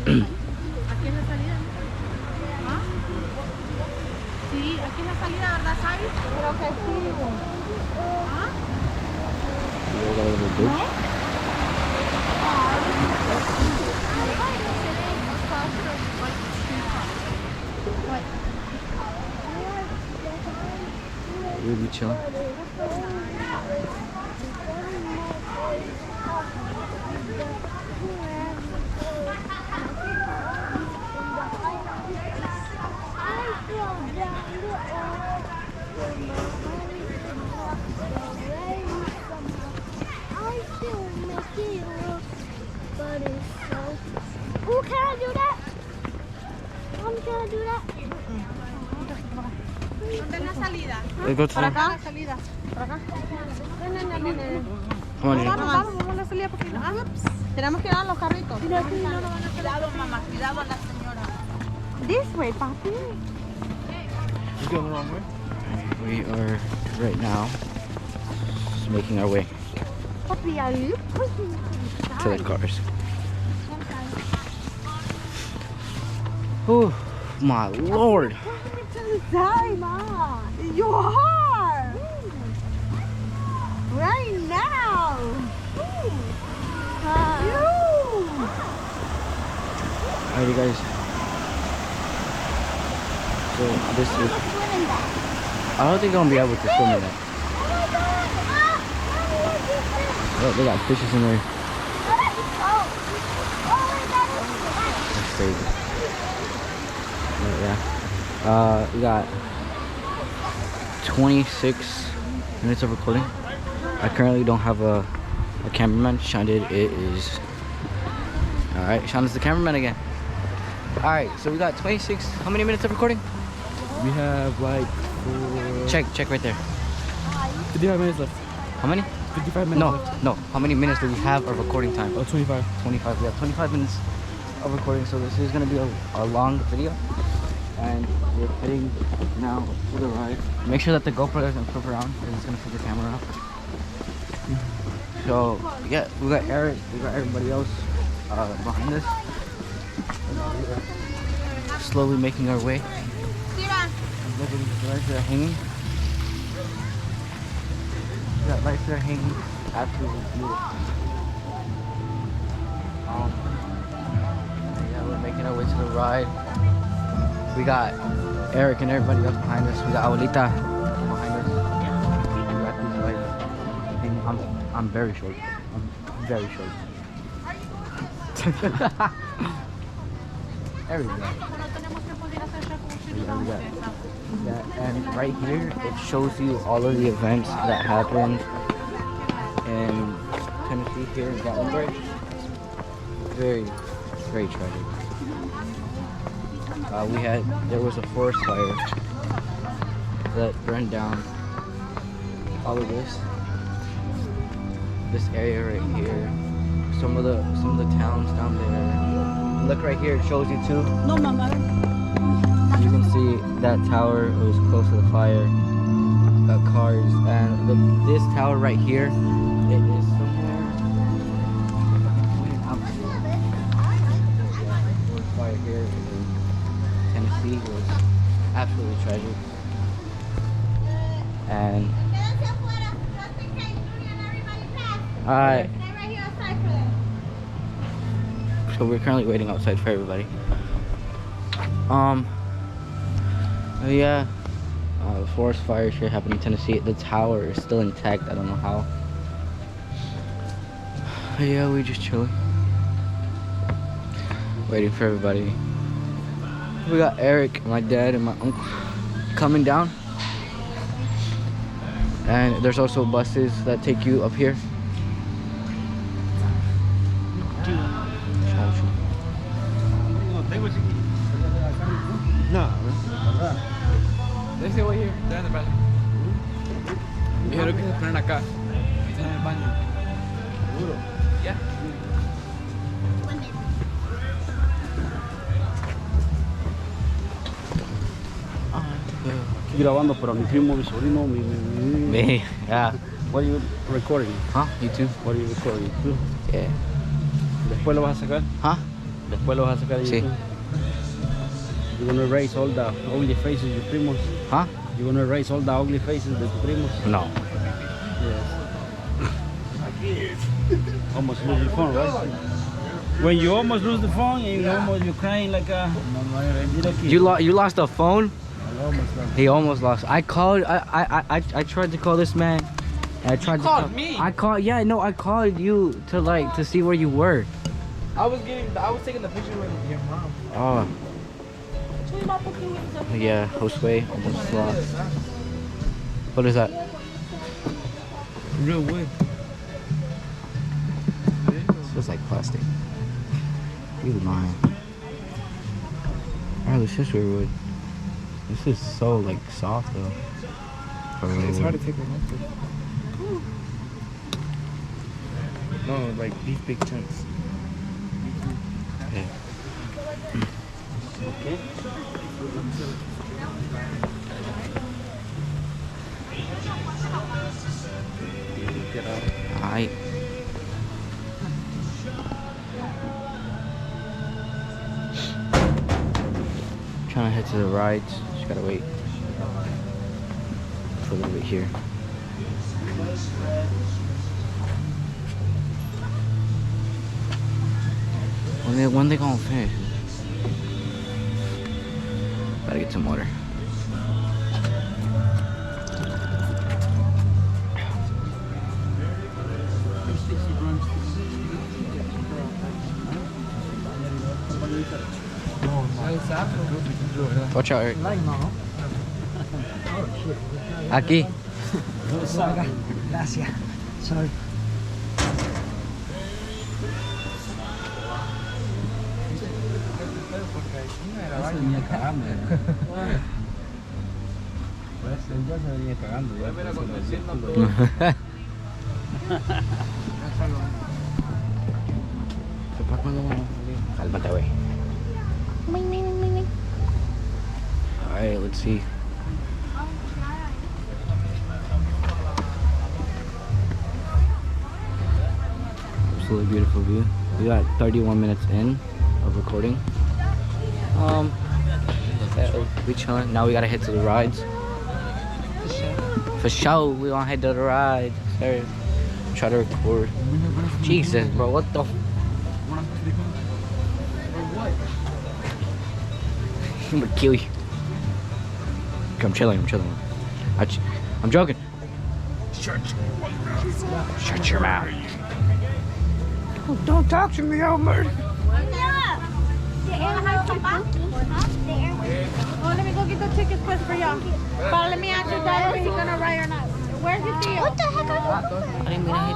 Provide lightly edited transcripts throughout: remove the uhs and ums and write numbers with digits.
Aquí es la salida. ¿Ah? Sí, aquí es la salida, ¿verdad, Sai? Creo que sí. ¿Ah? ¿No? We'll be chilling. Oh, can I do that? Mom, can I do that? ¿Dónde es la salida? Let's go to Para the... acá, la salida. Para acá. Come on, Jay. Vamos a la salida porque tenemos que ir a los carritos. Cuidado, mamá, cuidado a la señora. This way, papi. You going the wrong way? We are right now just making our way Papi, are you pushing me to the cars. Oh my lord! Pushing me to the side, ma. You are. Right now. Alright, you guys. So this is. I don't think I'm gonna be able to swim in that. Oh, they got fishes in there. That's crazy. But yeah. We got 26 minutes of recording. I currently don't have a cameraman. Sean did. It is. Alright, Sean is the cameraman again. Alright, so we got 26. How many minutes of recording? We have like Check right there. 55 minutes left. How many? 55 minutes left. No. How many minutes do we have of recording time? Oh, 25. 25. We have 25 minutes of recording, so this is gonna be a long video. And we're heading now for the ride. Make sure that the GoPro doesn't flip around, because it's gonna flip the camera up. So yeah, we got Eric, we got everybody else behind us. Slowly making our way. Look at these lights that are hanging. We got lights that are hanging. Absolutely beautiful. Yeah, we're making our way to the ride. We got Eric and everybody else behind us. We got Abuelita behind us. We got these lights. And I'm very short. I'm very short. Everybody. Yeah, and right here it shows you all of the events that happened in Tennessee here in Gatlingburg. Very, very tragic. There was a forest fire that burned down all of this area right here. Some of the towns down there. Look right here, it shows you too. No, mama. You can see that tower was close to the fire. Got cars, and this tower right here, it is somewhere. The fire here in Tennessee was absolutely tragic. And alright. So we're currently waiting outside for everybody. Yeah, the forest fire here happened in Tennessee. The tower is still intact. I don't know how. But yeah, we just chilling, waiting for everybody. We got Eric, my dad, and my uncle coming down. And there's also buses that take you up here. No. Ese güey está en el baño. Dijeron que se ponen acá. Está en el baño. ¿Seguro? Ya. Estoy grabando para mi primo, mi sobrino, mi... Me, yeah. What are you recording? Huh? You too? What are you recording? Yeah. ¿Después lo vas a sacar? Huh? Después los vas a sacar de Sí. YouTube. You're gonna erase all the ugly faces of your primos. Huh? You're gonna erase all the ugly faces of the primos. No. Yes. Almost lose your phone, right? When you almost lose the phone and you're crying like a little kid. You lost a phone? I almost lost. He almost lost. I tried to call this man. I tried to called me? I called you to see where you were. I was taking the picture with your mom. Oh. Yeah, Josue almost lost. What is that? Real wood. This looks like plastic. You lying. Oh, this is real wood. This is so like soft though. For real It's wood. hard to take them off. No, like these big chunks. Okay. Okay. Get out. Alright. Trying to head to the rides. Just gotta wait for a little bit here. When they gonna finish? Gotta get some water. Watch out, Eric. Aquí. Gracias. Sorry. Ya se venía cagando. Pues él ya se venía cagando. Ya. Cálmate, güey. Alright, let's see. Absolutely beautiful view. We got 31 minutes in of recording. We chilling. Now we gotta head to the rides. For sure, we gonna head to the rides. Sorry. Try to record. Jesus, bro, what the? I'm gonna kill you. I'm chilling. I'm joking. Shut your mouth. Oh, don't talk to me, Albert. Oh, let me go get the tickets first for y'all. But let me ask your dad if he's gonna ride or not. Where's your deal? What the heck are you doing? I didn't mean to hit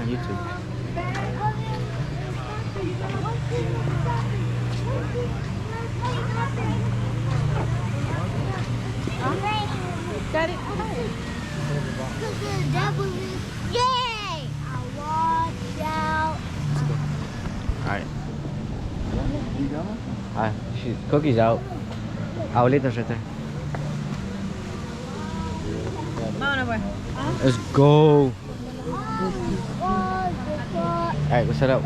on YouTube. Daddy. Yay! Watch out. Alright. Cookie's out. Abuelita's right there. Vámonos, pues. Let's go. Alright, let's set up.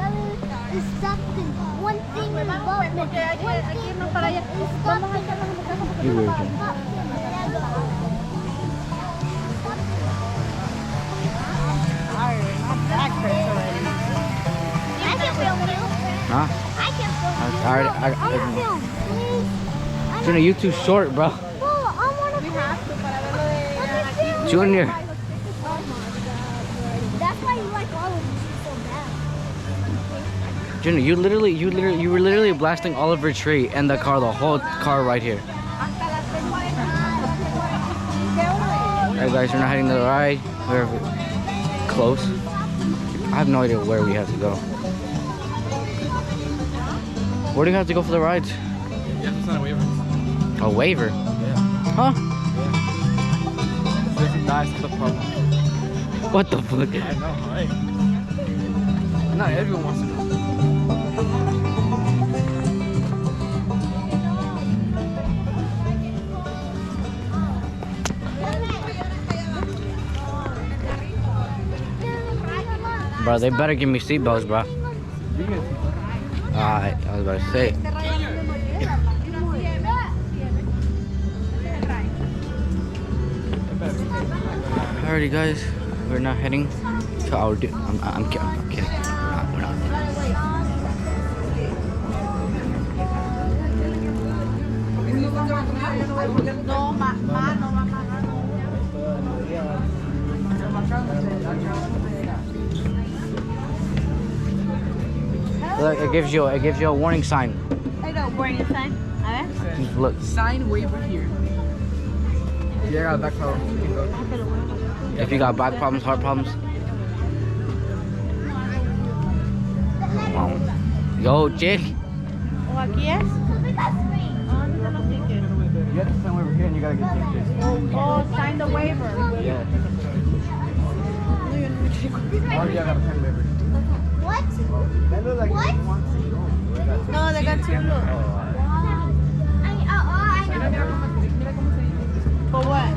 It's something. One thing about me. Porque hay que irnos para allá. Vamos a echarnos en la casa porque You weird, Jen. back hurts already. I can film you. Huh? I can film you. I I film, please. Junior, you too short, bro. Oh, I want to We have to para verlo de aquí. Junior. That's why you like all of these so bad. Junior, you were literally blasting Oliver Tree and the whole car right here. Alright guys, we're not heading to the ride. We're close. I have no idea where we have to go. Where do you have to go for the rides? Yeah, it's not a waiver. A waiver? Yeah. Huh? That's the problem. What the fuck? I know, right? Not everyone wants to go. Bro, they better give me seatbelts, bro. I was about to say. Este rayo no me molesta. Mira, sí, ese es el rayo. Alrighty, guys, we're now heading to our. I'm kidding. We're not. No, más, no, más. Look, it gives you a warning sign. I know, warning sign. A ver. Just look. Sign waiver here. Yeah, back problem. You can go. If you got back problems, heart problems. Wow. Yo, chill. ¿O aquí es? ¿Dónde están los tickets? You have to sign waiver here and you gotta get tickets. Oh, sign the waiver. Yeah. Oh, yeah, I gotta sign waiver. What? That looks like What? No, they got two look. I know. For what?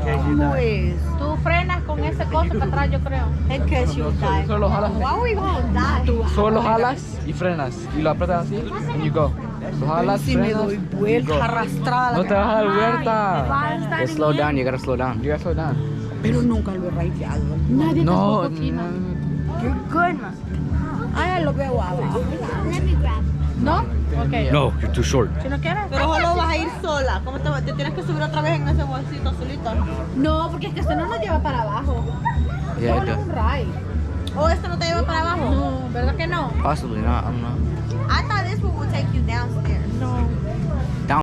¿Cómo es? Tú frenas con ese coso para atrás, yo creo. In case you die. Solo jalas. Why we gonna die? Solo jalas y frenas. Y lo apretas así and you go. Lo jalas, Si me frenas, doy you vuelta go. arrastrada. No te vas a dar vuelta. Just slow down. You gotta slow down. You gotta slow down. Pero nunca lo he rayado. Nadie No, tampoco aquí, no. Qué goodness. Ah, lo veo abajo. Let me grab. ¿No? Ok. No, you're too short. Si no quieres. Pero solo vas a ir sola. ¿Cómo te tienes que subir otra vez en ese bolsito solito? No, porque es que esto no nos lleva para abajo. Yeah, it Solo es un does. ride. ¿O esto no te lleva para abajo? No, ¿verdad que no? Possibly not. I don't know. I thought this one would take you downstairs. No.